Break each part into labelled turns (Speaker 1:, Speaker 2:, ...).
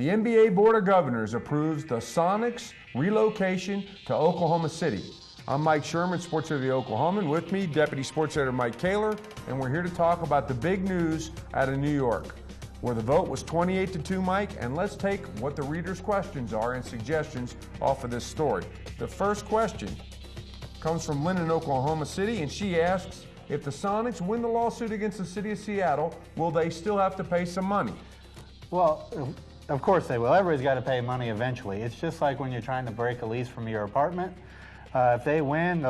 Speaker 1: The NBA Board of Governors approves the Sonics relocation to Oklahoma City. I'm Mike Sherman, sports editor of the Oklahoman. With me, Deputy Sports Editor Mike Kaler, and we're here to talk about the big news out of New York, where the vote was 28-2, Mike, and let's take what the readers' questions are and suggestions off of this story. The first question comes from Lynn in Oklahoma City, and she asks, if the Sonics win the lawsuit against the city of Seattle, will they still have to pay some money?
Speaker 2: Well, of course they will. Everybody's got to pay money eventually. It's just like when you're trying to break a lease from your apartment. If they win,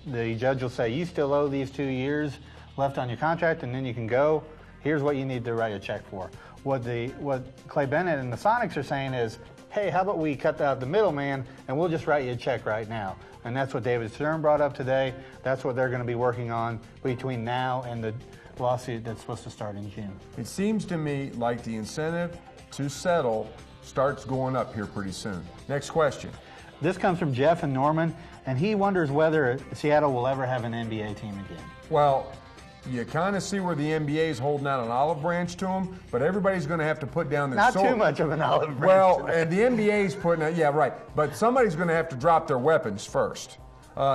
Speaker 2: the judge will say, you still owe these 2 years left on your contract, and then you can go. Here's what you need to write a check for. What Clay Bennett and the Sonics are saying is, hey, how about we cut out the middleman, and we'll just write you a check right now. And that's what David Stern brought up today. That's what they're going to be working on between now and the lawsuit that's supposed to start in June.
Speaker 1: It seems to me like the incentive to settle starts going up here pretty soon. Next question.
Speaker 2: This comes from Jeff in Norman, and he wonders whether Seattle will ever have an NBA team again.
Speaker 1: Well, you kind of see where the NBA is holding out an olive branch to them, but everybody's going to have to put down their sword.
Speaker 2: Not too much of an olive branch.
Speaker 1: Well, and the NBA is putting out, yeah, right. But somebody's going to have to drop their weapons first.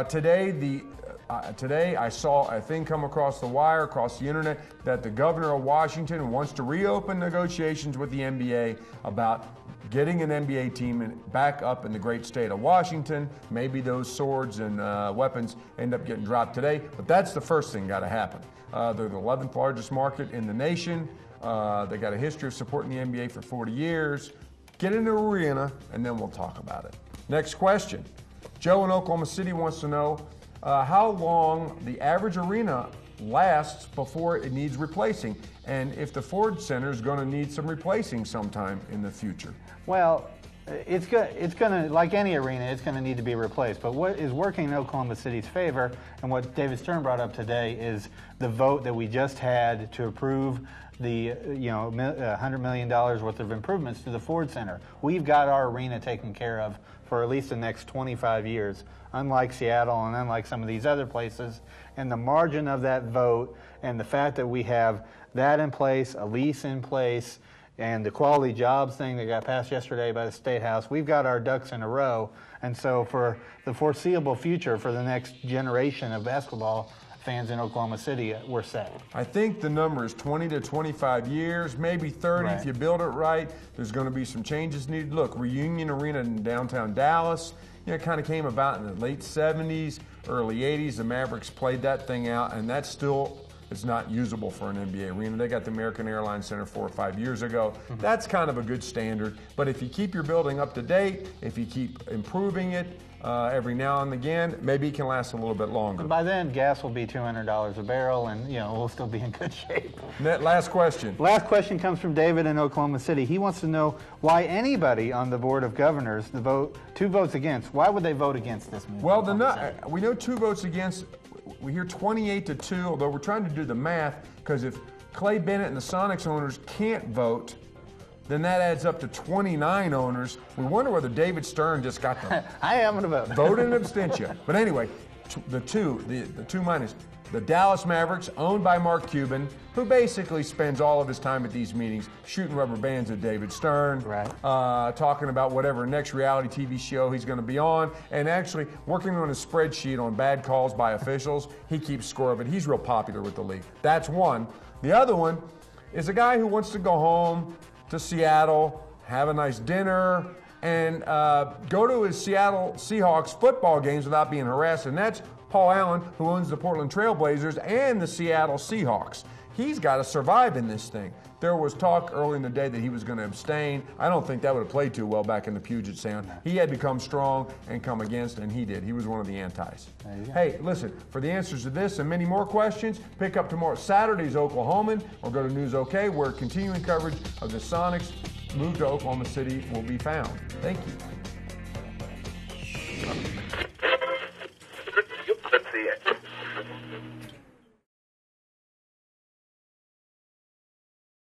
Speaker 1: Today I saw a thing come across the wire, across the internet, that the governor of Washington wants to reopen negotiations with the NBA about getting an NBA team back up in the great state of Washington. Maybe those swords and weapons end up getting dropped today, but that's the first thing got to happen. They're the 11th largest market in the nation. They got a history of supporting the NBA for 40 years. Get in the arena, and then we'll talk about it. Next question. Joe in Oklahoma City wants to know how long the average arena lasts before it needs replacing, and if the Ford Center is going to need some replacing sometime in the future.
Speaker 2: Well, it's going to, like any arena, it's going to need to be replaced. But what is working in Oklahoma City's favor, and what David Stern brought up today, is the vote that we just had to approve the $100 million worth of improvements to the Ford Center. We've got our arena taken care of for at least the next 25 years, unlike Seattle and unlike some of these other places. And the margin of that vote and the fact that we have that in place, a lease in place, and the quality jobs thing that got passed yesterday by the State House, we've got our ducks in a row. And so for the foreseeable future, for the next generation of basketball fans in Oklahoma City, we're set.
Speaker 1: I think the number is 20 to 25 years, maybe 30 if you build it right. There's going to be some changes needed. Look, Reunion Arena in downtown Dallas, it kind of came about in the late 70s, early 80s. The Mavericks played that thing out, and that still is not usable for an NBA arena. They got the American Airlines Center 4 or 5 years ago. That's kind of a good standard. But if you keep your building up to date, if you keep improving it every now and again, maybe it can last a little bit longer.
Speaker 2: And by then, gas will be $200 a barrel, and we'll still be in good shape.
Speaker 1: Last question.
Speaker 2: Last question comes from David in Oklahoma City. He wants to know why anybody on the Board of Governors, two votes against, why would they vote against this move?
Speaker 1: Well, we know 2 votes against. We hear 28-2, although we're trying to do the math, because if Clay Bennett and the Sonics owners can't vote, then that adds up to 29 owners. We wonder whether David Stern just got the
Speaker 2: I am going to vote.
Speaker 1: Vote in abstention. But anyway, the two minus the Dallas Mavericks, owned by Mark Cuban, who basically spends all of his time at these meetings shooting rubber bands at David Stern, talking about whatever next reality TV show he's going to be on, and actually working on a spreadsheet on bad calls by officials. He keeps score of it. He's real popular with the league. That's one. The other one is a guy who wants to go home to Seattle, have a nice dinner, and go to his Seattle Seahawks football games without being harassed, and that's Paul Allen, who owns the Portland Trail Blazers and the Seattle Seahawks. He's got to survive in this thing. There was talk early in the day that he was going to abstain. I don't think that would have played too well back in the Puget Sound. He had to come strong and come against, and he did. He was one of the antis. Hey, listen, for the answers to this and many more questions, pick up tomorrow Saturday's Oklahoman, or go to News OK, where continuing coverage of the Sonics move to Oklahoma City will be found. Thank you.